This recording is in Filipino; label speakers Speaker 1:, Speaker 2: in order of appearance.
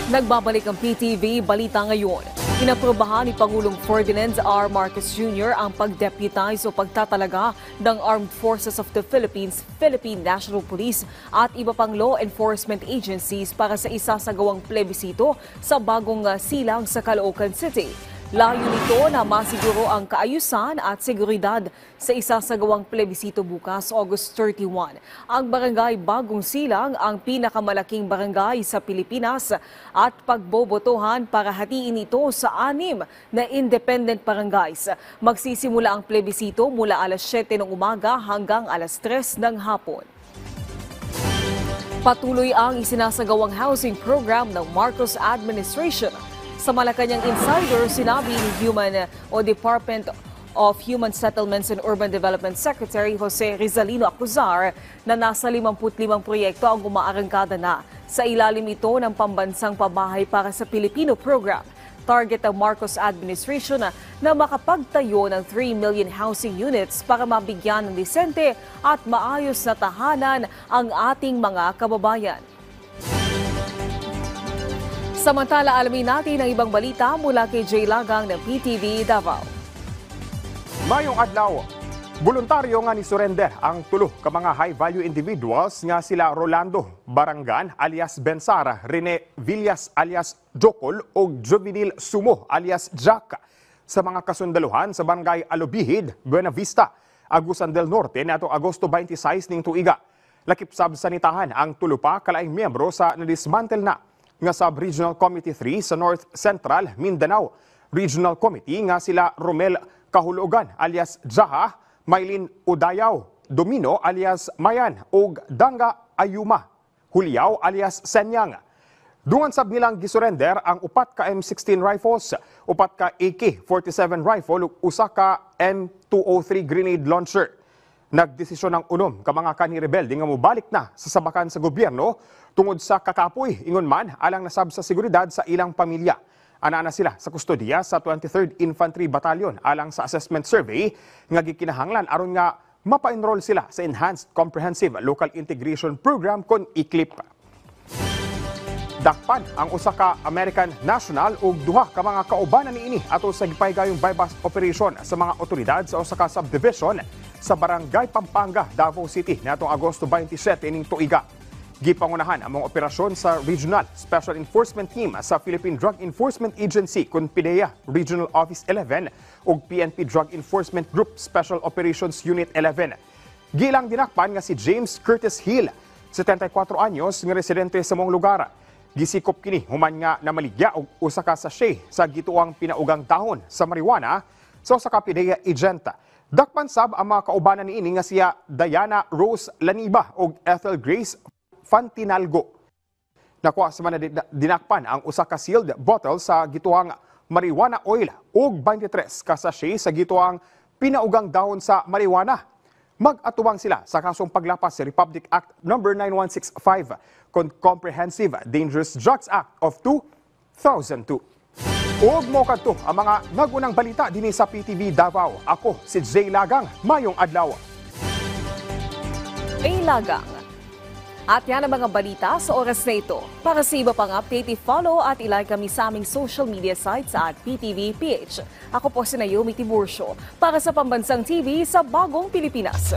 Speaker 1: Nagbabalik ang PTV Balita Ngayon. Inaprobahan ni Pangulong Ferdinand R. Marcos Jr. ang pag-deputize o pagtatalaga ng Armed Forces of the Philippines, Philippine National Police at iba pang law enforcement agencies para sa isasagawang plebisito sa bagong silang sa Caloocan City. Layo nito na masiguro ang kaayusan at seguridad sa isasagawang plebisito bukas, August 31. Ang barangay Bagong Silang ang pinakamalaking barangay sa Pilipinas at pagbobotohan para hatiin ito sa 6 na independent barangays. Magsisimula ang plebisito mula alas 7 ng umaga hanggang alas 3 ng hapon. Patuloy ang isinasagawang housing program ng Marcos administration. Sa Malacanang Insider, sinabi ni Department of Human Settlements and Urban Development Secretary Jose Rizalino Acuzar na nasa 55 proyekto ang umaarangkada na. Sa ilalim ito ng pambansang pabahay para sa Pilipino program. Target ng Marcos administration na makapagtayo ng 3 million housing units para mabigyan ng disente at maayos na tahanan ang ating mga kababayan. Samantala, alamin natin ang ibang balita mula kay Jay Lagang ng PTV Davao.
Speaker 2: Mayong adlaw, voluntaryo nga ni surrender ang tulo ka mga high-value individuals nga sila Rolando Barangan alias Bensara, Rene Villas alias Jokol o Jovinil Sumo alias Jack sa mga kasundaluhan sa barangay Alobihid, Buena Vista, Agusan del Norte natong Agosto 26 ning tuiga. Lakip sab sanitahan ang tulo pa kalaing miyembro sa nadismantel na nga Sub-Regional Committee 3 sa North Central Mindanao. Regional Committee nga sila Romel Kahulugan alias Jaha, Maylin Udayaw, Domino alias Mayan ug Danga Ayuma, Hulyaw alias Senyang. Dungan sab nilang gisurrender ang 4 ka M16 rifles, 4 ka AK-47 rifle ug usa ka M203 grenade launcher. Nagdesisyon ng unom ka mga kani-rebelde nga mobalik na sa sabakan sa gobyerno tungod sa kakapoy ingon man alang nasab sa seguridad sa ilang pamilya. Ana na sila sa kustodiya sa 23rd Infantry Battalion alang sa assessment survey nga gikinahanglan aron nga mapa-enroll sila sa Enhanced Comprehensive Local Integration Program kon ICLIP. Dakpan ang usa ka American national ug duha ka mga kaubanan niini ato sa gipaygayong bypass operation sa mga otoridad sa usa ka subdivision sa Barangay Pampanga, Davao City natong Agosto 27 ning tuiga. Gipangunahan ang mga operasyon sa Regional Special Enforcement Team sa Philippine Drug Enforcement Agency kun PIDEA Regional Office 11 ug PNP Drug Enforcement Group Special Operations Unit 11. Gilang dinakpan nga si James Curtis Hill, 74 anyos nga residente sa mong lugar. Gisikop kini human nga namaligya og usa ka sachet sa gituang pinaugang dahon sa marijuana sa usa ka PIDEA agent. Dakpan sab ang mga kaubanan niini nga siya Diana Rose Laniba ug Ethel Grace Fantinalgo. Nakuha sa mga dinakpan ang usa ka sealed bottle sa gituang marijuana oil ug 23 ka sachet sa gituang pinaugang dahon sa marijuana. Mag-atuwang sila sa kasong paglapas sa Republic Act No. 9165 kon Comprehensive Dangerous Drugs Act of 2002. Ug mo kadto ang mga nagunang balita dinhi sa PTV Davao. Ako si Jay Lagang, mayong adlaw.
Speaker 1: Jay Lagang. At yan ang mga balita sa oras na ito. Para sa iba pang update, i-follow at i-like kami sa aming social media sites at PTV PH. Ako po si Naomi Tiburcio para sa Pambansang TV sa Bagong Pilipinas.